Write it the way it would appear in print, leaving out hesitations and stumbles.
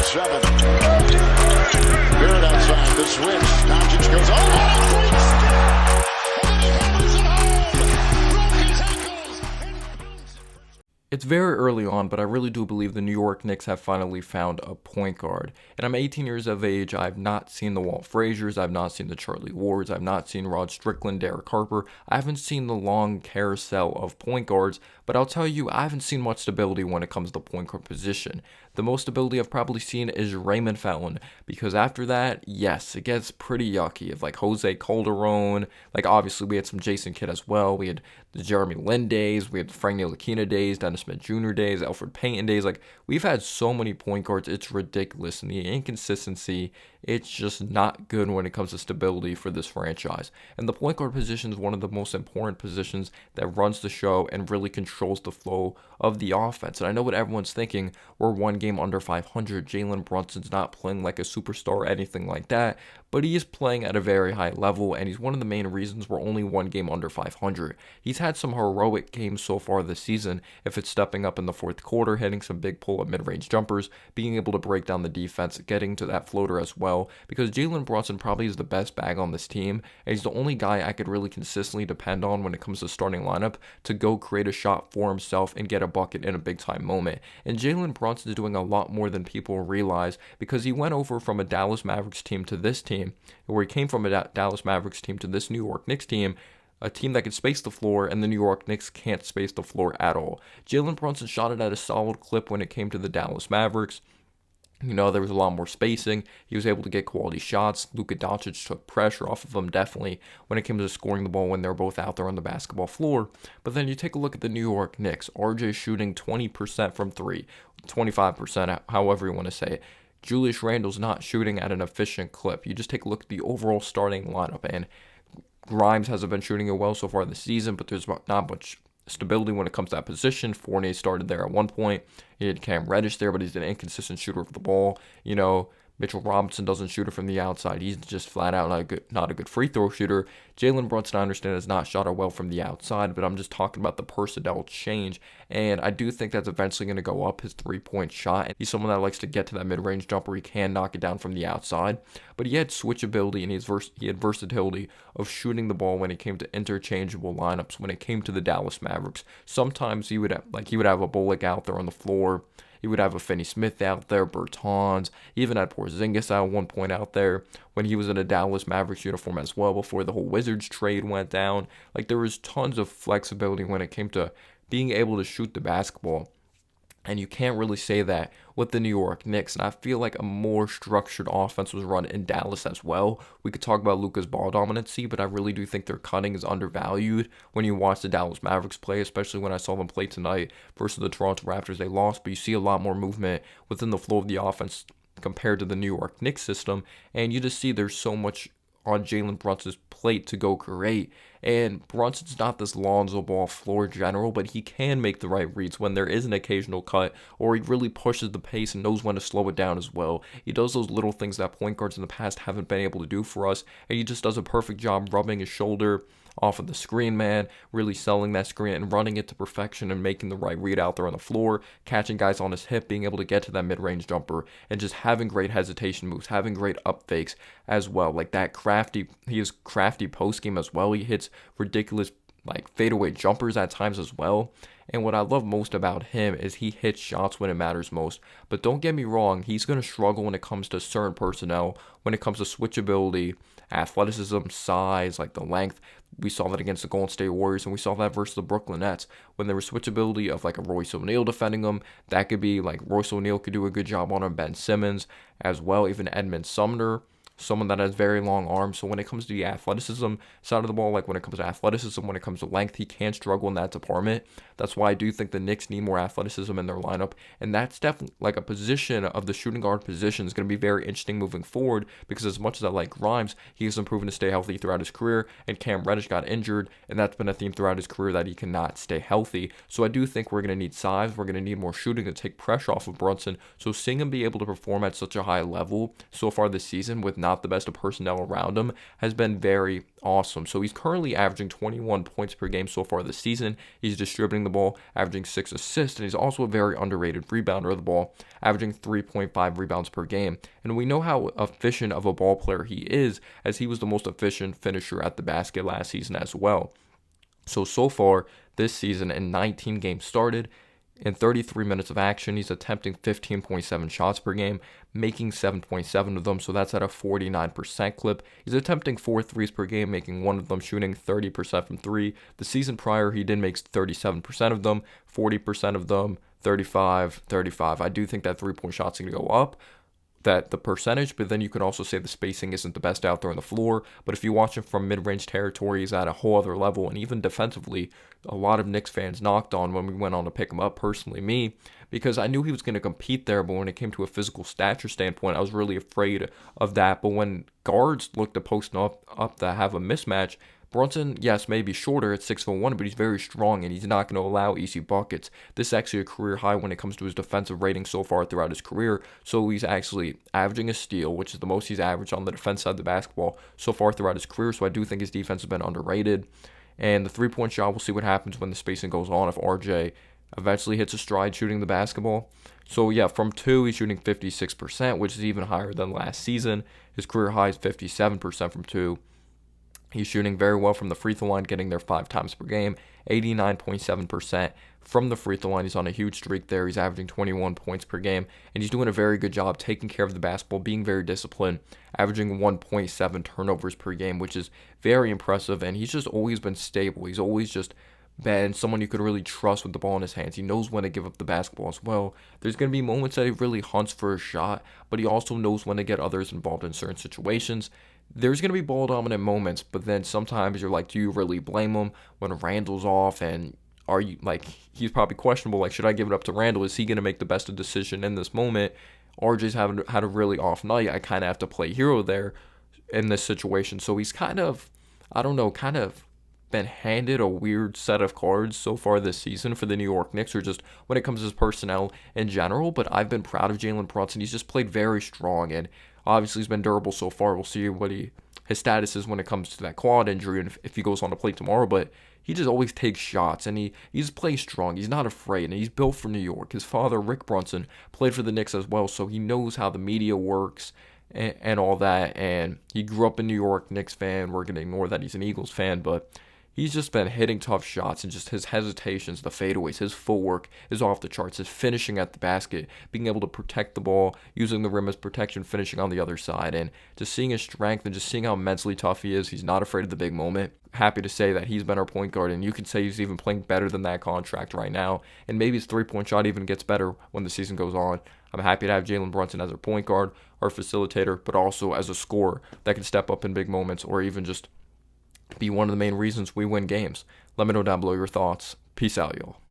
7. Barrett outside, the switch. Doncic goes, oh, what a great step! And then he hammers it home! Broke his ankles! It's very early on, but I really do believe the New York Knicks have finally found a point guard. And I'm 18 years of age. I've not seen the Walt Fraziers. I've not seen the Charlie Wards. I've not seen Rod Strickland, Derek Harper. I haven't seen the long carousel of point guards, but I'll tell you, I haven't seen much stability when it comes to the point guard position. The most stability I've probably seen is Raymond Felton, because after that, yes, it gets pretty yucky. Of like Jose Calderon, like obviously we had some Jason Kidd as well. We had the Jeremy Lin days, we had the Frank Ntilikina days, Dennis Smith Jr. days, Alfred Payton days. Like we've had so many point guards, it's ridiculous. And the inconsistency, it's just not good when it comes to stability for this franchise. And the point guard position is one of the most important positions that runs the show and really controls the flow of the offense. And I know what everyone's thinking, we're one game under 500. Jalen Brunson's not playing like a superstar or anything like that, but he is playing at a very high level, and he's one of the main reasons we're only one game under 500. He's had some heroic games so far this season, if it's stepping up in the fourth quarter, hitting some big pull-up mid-range jumpers, being able to break down the defense, getting to that floater as well, because Jalen Brunson probably is the best bag on this team, and he's the only guy I could really consistently depend on when it comes to starting lineup to go create a shot for himself and get a bucket in a big-time moment. And Jalen Brunson is doing a lot more than people realize, because he went over from a Dallas Mavericks team to this team, where he came from a Dallas Mavericks team to this New York Knicks team, a team that can space the floor, and the New York Knicks can't space the floor at all. Jalen Brunson shot it at a solid clip when it came to the Dallas Mavericks. You know, there was a lot more spacing. He was able to get quality shots. Luka Doncic took pressure off of him, definitely, when it came to scoring the ball when they're both out there on the basketball floor. But then you take a look at the New York Knicks. RJ shooting 20% from 3, 25%, however you want to say it. Julius Randle's not shooting at an efficient clip. You just take a look at the overall starting lineup, and Grimes hasn't been shooting it well so far this season, but there's not much stability when it comes to that position. Fournier started there at one point. He had Cam Reddish there, but he's an inconsistent shooter of the ball. You know, Mitchell Robinson doesn't shoot it from the outside. He's just flat out not a good free throw shooter. Jalen Brunson, I understand, has not shot it well from the outside, but I'm just talking about the personnel change. And I do think that's eventually going to go up, his three-point shot. And he's someone that likes to get to that mid-range jumper. He can knock it down from the outside. But he had switchability, and he had versatility of shooting the ball when it came to interchangeable lineups, when it came to the Dallas Mavericks. Sometimes he would have a Bullock out there on the floor. He would have a Finney Smith out there, Bertans. He even had Porzingis at one point out there when he was in a Dallas Mavericks uniform as well before the whole Wizards trade went down. Like, there was tons of flexibility when it came to being able to shoot the basketball. And you can't really say that with the New York Knicks. And I feel like a more structured offense was run in Dallas as well. We could talk about Luka's ball dominancy, but I really do think their cutting is undervalued when you watch the Dallas Mavericks play, especially when I saw them play tonight versus the Toronto Raptors. They lost, but you see a lot more movement within the flow of the offense compared to the New York Knicks system. And you just see there's so much on Jalen Brunson's plate to go create. And Brunson's not this Lonzo Ball floor general, but he can make the right reads when there is an occasional cut, or he really pushes the pace and knows when to slow it down as well. He does those little things that point guards in the past haven't been able to do for us, and he just does a perfect job rubbing his shoulder off of the screen man, really selling that screen and running it to perfection and making the right read out there on the floor, catching guys on his hip, being able to get to that mid-range jumper, and just having great hesitation moves, having great up fakes as well. Like that he is crafty post game as well. He hits ridiculous like fadeaway jumpers at times as well. And what I love most about him is he hits shots when it matters most. But don't get me wrong, he's going to struggle when it comes to certain personnel, when it comes to switchability, athleticism, size, like the length. We saw that against the Golden State Warriors, and we saw that versus the Brooklyn Nets. When there was switchability of like a Royce O'Neal defending him, that could be like Royce O'Neal could do a good job on him, Ben Simmons as well, even Edmund Sumner. Someone that has very long arms. So when it comes to the athleticism side of the ball, like when it comes to athleticism, when it comes to length, he can struggle in that department. That's why I do think the Knicks need more athleticism in their lineup. And that's definitely like a position of the shooting guard position is going to be very interesting moving forward, because as much as I like Grimes, he hasn't proven to stay healthy throughout his career. And Cam Reddish got injured, and that's been a theme throughout his career that he cannot stay healthy. So I do think we're going to need size. We're going to need more shooting to take pressure off of Brunson. So seeing him be able to perform at such a high level so far this season with not not the best of personnel around him, has been very awesome. So he's currently averaging 21 points per game so far this season. He's distributing the ball, averaging 6 assists, and he's also a very underrated rebounder of the ball, averaging 3.5 rebounds per game. And we know how efficient of a ball player he is, as he was the most efficient finisher at the basket last season as well. So far this season, in 19 games started, in 33 minutes of action, he's attempting 15.7 shots per game, making 7.7 of them, so that's at a 49% clip. He's attempting 4 threes per game, making 1 of them, shooting 30% from 3. The season prior, he did make 37% of them, 40% of them, 35. I do think that 3-point shot's going to go up, that the percentage, but then you could also say the spacing isn't the best out there on the floor. But if you watch him from mid-range territory, he's at a whole other level. And even defensively, a lot of Knicks fans knocked on when we went on to pick him up, personally me, because I knew he was going to compete there. But when it came to a physical stature standpoint, I was really afraid of that. But when guards look to post up to have a mismatch, Brunson, yes, may be shorter at 6'1", but he's very strong and he's not going to allow easy buckets. This is actually a career high when it comes to his defensive rating so far throughout his career. So he's actually averaging a steal, which is the most he's averaged on the defense side of the basketball so far throughout his career. So I do think his defense has been underrated. And the 3-point shot, we'll see what happens when the spacing goes on if RJ eventually hits a stride shooting the basketball. So yeah, from 2, he's shooting 56%, which is even higher than last season. His career high is 57% from 2. He's shooting very well from the free throw line, getting there 5 times per game, 89.7% from the free throw line. He's on a huge streak there. He's averaging 21 points per game, and he's doing a very good job taking care of the basketball, being very disciplined, averaging 1.7 turnovers per game, which is very impressive, and he's just always been stable. He's always just been someone you could really trust with the ball in his hands. He knows when to give up the basketball as well. There's going to be moments that he really hunts for a shot, but he also knows when to get others involved in certain situations. There's going to be ball dominant moments, but then sometimes you're like, do you really blame him when Randall's off? And are you like, he's probably questionable. Like, should I give it up to Randall? Is he going to make the best decision in this moment? RJ's had a really off night. I kind of have to play hero there in this situation. So he's kind of, kind of been handed a weird set of cards so far this season for the New York Knicks, or just when it comes to his personnel in general. But I've been proud of Jalen Brunson. He's just played very strong, and obviously he's been durable so far. We'll see what his status is when it comes to that quad injury and if he goes on to play tomorrow. But he just always takes shots, and he's played strong. He's not afraid, and he's built for New York. His father, Rick Brunson, played for the Knicks as well, so he knows how the media works and all that. And he grew up a New York Knicks fan. We're going to ignore that he's an Eagles fan, but he's just been hitting tough shots, and just his hesitations, the fadeaways, his footwork is off the charts. His finishing at the basket, being able to protect the ball, using the rim as protection, finishing on the other side, and just seeing his strength and just seeing how mentally tough he is. He's not afraid of the big moment. Happy to say that he's been our point guard, and you could say he's even playing better than that contract right now, and maybe his 3-point shot even gets better when the season goes on. I'm happy to have Jalen Brunson as our point guard, our facilitator, but also as a scorer that can step up in big moments, or even just be one of the main reasons we win games. Let me know down below your thoughts. Peace out, y'all.